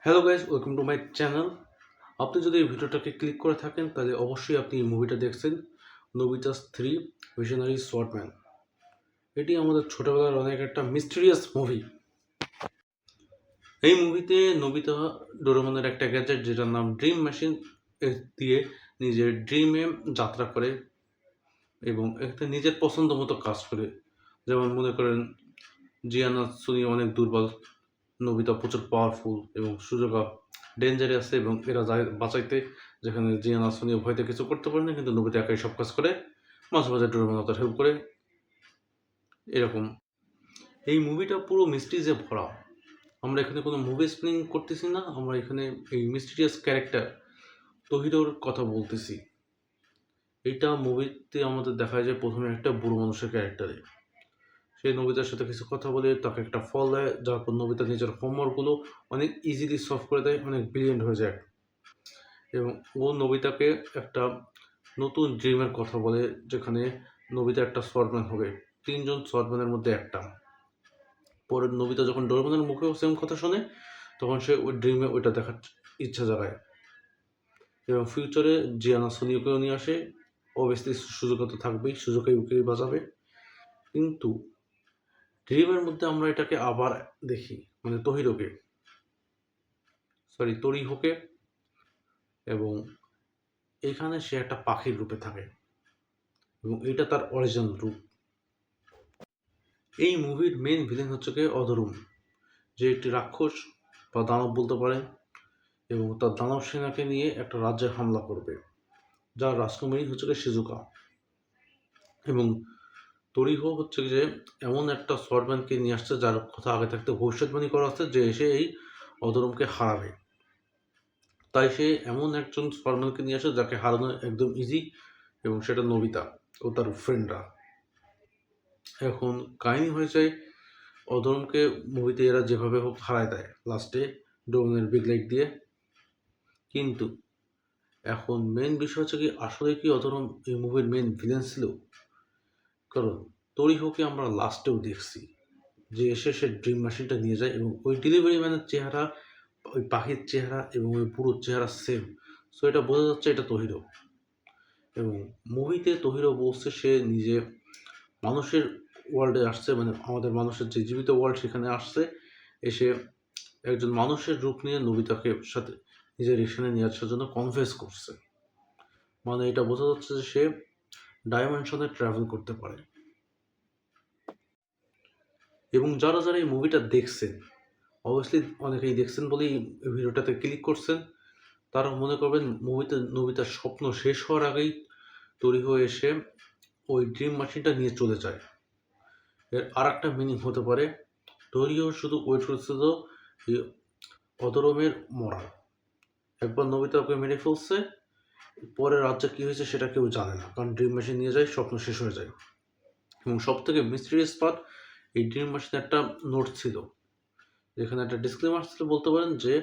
Hello guys, welcome to my channel. আপনি যদি এই ভিডিওটাকে ক্লিক করে থাকেন তাহলে অবশ্যই আপনি এই মুভিটা দেখছেন, নোবিতাস 3 ভিশনারি সোয়ার্ডম্যান। এটি আমাদের ছোটবেলার অনেক একটা মিস্টিরিয়াস মুভি। এই মুভিতে নোবিতা ডোরেমনের একটা গ্যাজেট যেটার নাম ড্রিম মেশিন দিয়ে নিজের ড্রিমে যাত্রা করে এবং একটা নিজের পছন্দ মতো কাজ করে। যেমন মনে করেন জিয়ানা সুনি অনেক দুর্বল, নোবিতা প্রচুর পাওয়ারফুল এবং সুজোকা ডেঞ্জারে আছে এবং এরা যায় বাঁচাইতে, যেখানে জিয়ানা সুনিও ভয়তে কিছু করতে পারে না, কিন্তু নোবিতা একাই সব কাজ করে, মাঝে মাঝে ডোরেমন তার হেল্প করে। এরকম এই মুভিটা পুরো মিস্ট্রিজে ভরা। আমরা এখানে কোনো মুভি এক্সপ্লেইন করতেছি না, আমরা এখানে এই মিস্টিরিয়াস ক্যারেক্টার তহিরোর কথা বলতেছি। এইটা মুভিতে আমাদের দেখা যায় প্রথমে একটা বুড়ো মানুষের ক্যারেক্টারে। সেই নবিতার সাথে কিছু কথা বলে তাকে একটা ফল দেয়, যার পর নবিতা নিজের হোমওয়ার্কগুলো অনেক ইজিলি সলভ করে দেয়, অনেক ব্রিলিয়েন্ট হয়ে যায়। এবং ও নবিতাকে একটা নতুন ড্রিমের কথা বলে, যেখানে নবিতা একটা সোয়ার্ডম্যান হবে, 3জন সোয়ার্ডম্যানের মধ্যে একটা। পরে নবিতা যখন ডোরেমনের মুখেও সেম কথা শোনে, তখন সে ওই ড্রিমে ওইটা দেখার ইচ্ছা জাগায় এবং ফিউচারে জিয়ানা সোনিওকেও নিয়ে আসে। অবভিয়াসলি সুযোগ তো থাকবেই, সুযোগে উকেই বাজাবে। কিন্তু ড্রিমের মধ্যে আমরা এটাকে আবার দেখি, মানে তরিহোকে, এবং এখানে সে একটা পাখির রূপে থাকে এবং এটা তার অরিজিনাল রূপ। এই মুভির মেন ভিলেন হচ্ছে গিয়ে অধরুম, যে একটি রাক্ষস বা দানব বলতে পারেন, এবং তার দানব সেনাকে নিয়ে একটা রাজ্যে হামলা করবে, যার রাজকুমারী হচ্ছে গিয়ে শিজুকা। এবং তরিহো হচ্ছে যে এমন একটা সোয়ার্ডম্যানকে নিয়ে আসছে যার কথা আগে থাকতে ভবিষ্যৎবাণী করা হচ্ছে যে এসে এই অধরুমকে হারাবে। তাই সে এমন একজন সোয়ার্ডম্যানকে নিয়ে আসে যাকে হারানো একদম ইজি, এবং সেটা নোবিতা ও তার ফ্রেন্ডরা। এখন কাহিনী হয়ে যায়, অধরমকে মুভিতে এরা যেভাবে হোক হারায় দেয় লাস্টে ডোমেনের বিগ লাইট দিয়ে। কিন্তু এখন মেন বিষয় হচ্ছে কি, আসলে কি অধরম এই মুভির মেন ভিলেন ছিল? কারণ তরিহোকে আমরা লাস্টেও দেখছি যে এসে সে ড্রিম মেশিনটা নিয়ে যায়, এবং ওই ডেলিভারি ম্যানের চেহারা, ওই পাখির চেহারা এবং ওই পুরো চেহারা সেম। সো এটা বোঝা যাচ্ছে এটা তহিরো। এবং মুভিতে তহিরো বলছে সে নিজে মানুষের ওয়ার্ল্ডে আসছে, মানে আমাদের মানুষের যে জীবিত ওয়ার্ল্ড সেখানে আসছে, এসে একজন মানুষের রূপ নিয়ে নোবিতাকে সাথে নিজের এখানে নিয়ে আসার জন্য কনফেস করছে। মানে এটা বোঝা যাচ্ছে যে সে ডাইমেনশনে ট্রাভেল করতে পারে। এবং যারা যারা এই মুভিটা দেখছেন, অবভিয়াসলি অনেকেই দেখছেন বলেই এই ভিডিওটাতে ক্লিক করছেন, তারা মনে করবেন মুভিতে নোবিতার স্বপ্ন শেষ হওয়ার আগেই তৈরি হয়ে এসে ওই ড্রিম মেশিনটা নিয়ে চলে যায়। এর আর একটা মিনিং হতে পারে, তৈরিও শুধু ওয়েট করছিল এই অধরমের মরার। একবার নোবিতা ওকে মেরে ফেলছে, পরে রাজ্যে কী হয়েছে সেটা কেউ জানে না, কারণ ড্রিম মেশিন নিয়ে যায়, স্বপ্ন শেষ হয়ে যায়। এবং সব থেকে মিস্টিরিয়াস পার্ট, এই ড্রিম মেশিনে একটা নোট ছিল, যেখানে একটা ডিসক্লেমার ছিল, বলতে পারেন যে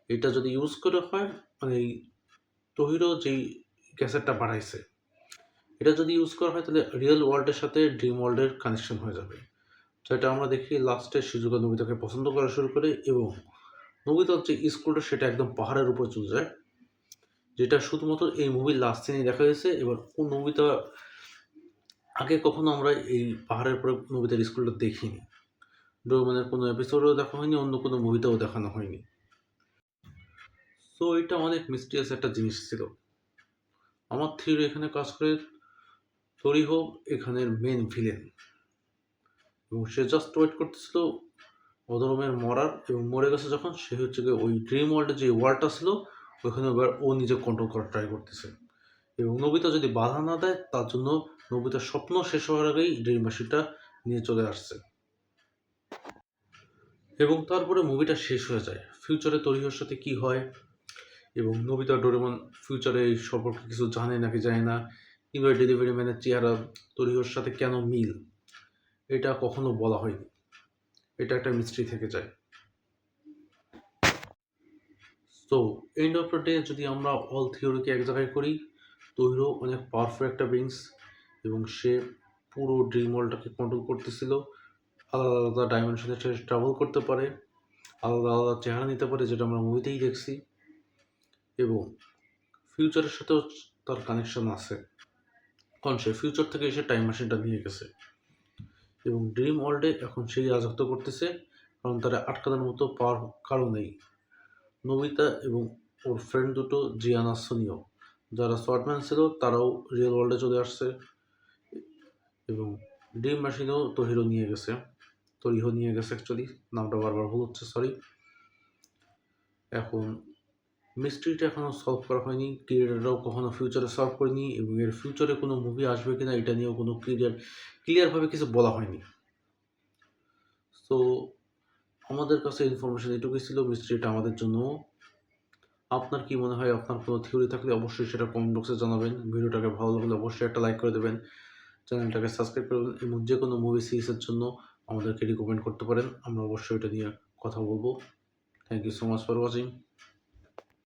এটা যদি ইউজ করে হয়, মানে এই তহিরও যেই ক্যাসেটটা বানাইছে, এটা যদি ইউজ করা হয় তাহলে রিয়েল ওয়ার্ল্ডের সাথে ড্রিম ওয়ার্ল্ডের কানেকশন হয়ে যাবে। যেটা আমরা দেখি লাস্টে শিজুকা নোবিতাকে পছন্দ করা শুরু করে, এবং নোবিতার যে স্কুলটা সেটা একদম পাহাড়ের উপর চলে যায়, যেটা শুধুমাত্র এই মুভির লাস্ট সিনেই দেখা গেছে। এবার ও নোবিতা আগে কখনো আমরা এই পাহাড়ের উপরে নোবিতার স্কুলটা দেখিনি, ডোরেমনের কোনো এপিসোডেও দেখা হয়নি, অন্য কোনো মুভিতেও দেখানো হয়নি। সো এটা অনেক মিস্টিরিয়াস একটা জিনিস ছিল। আমার থিওরি এখানে কাজ করে, তরিহো এখানের মেন ভিলেন, এবং সে জাস্ট ওয়েট করতেছিল অধরমের মরার, এবং মরে গেছে যখন, সে হচ্ছে গিয়ে ওই ড্রিম ওয়ার্ল্ডে যে ওয়ার্ল্ডটা ছিল ওইখানে এবার ও নিজে কন্ট্রোল করার ট্রাই করতেছে। এবং নোবিতা যদি বাধা না দেয়, তার জন্য নোবিতার স্বপ্ন শেষ হওয়ার আগেই ড্রিম মেশিনটা নিয়ে চলে আসছে। এবং তারপরে মুভিটা শেষ হয়ে যায়। ফিউচারে তরিহোর সাথে কি হয়, এবং নোবিতা ডোরেমন ফিউচারে এই সম্পর্কে কিছু জানে নাকি জানে না, কিংবা ডেলিভারি ম্যানের চেহারা তরিহোর সাথে কেন মিল, এটা কখনো বলা হয়নি। এটা একটা মিস্ট্রি থেকে যায়। তো এন্ড অফ দ্য ডে যদি আমরা অল থিওরিকে এক জায়গায় করি, তহিরো অনেক পাওয়ারফুল একটা বিংস, এবং সে পুরো ড্রিম ওয়ার্ল্ডটাকে কন্ট্রোল করতেছিল, আলাদা আলাদা ডাইমেনশনে সে ট্রাভেল করতে পারে, আলাদা আলাদা চেহারা নিতে পারে, যেটা আমরা মুভিতেই দেখছি, এবং ফিউচারের সাথেও তার কানেকশন আছে, কারণ সে ফিউচার থেকে এসে টাইম মেশিনটা নিয়ে গেছে এবং ড্রিম ওয়ার্ল্ডে এখন সেই রাজত্ব করতেছে, কারণ তারা আটকানোর মতো পাওয়ার কারো নেই। নোবিতা এবং ওর ফ্রেন্ড দুটো জিয়ান আর সুনিও, যারা শর্টম্যান ছিল, তারাও রিয়েল ওয়ার্ল্ডে চলে আসছে এবং ড্রিম মেশিনেও তহিরো নিয়ে গেছে, তরিহো নিয়ে গেছে, অ্যাকচুয়ালি নামটা বারবার ভুল হচ্ছে, সরি। এখন মিস্ট্রিটা এখনও সলভ করা হয়নি, ক্রিয়েটাররাও কখনো ফিউচারে সলভ করেনি এবং এর ফিউচারে কোনো মুভি আসবে কিনা এটা নিয়েও কোনো ক্লিয়ারভাবে কিছু বলা হয়নি। সো আমাদের কাছে ইনফরমেশন এটুকুই ছিল মিস্ট্রিটা আমাদের জন্য। আপনার কি মনে হয়? আপনার কোনো থিওরি থাকলে অবশ্যই সেটা কমেন্ট বক্সে জানাবেন। ভিডিওটাকে ভালো লাগলে অবশ্যই একটা লাইক করে দেবেন, চ্যানেলটাকে সাবস্ক্রাইব করবেন এবং যে কোনো মুভি সিরিজের জন্য আমাদেরকে রিকমেন্ড করতে পারেন, আমরা অবশ্যই এটা নিয়ে কথা বলবো। Thank you so much for watching.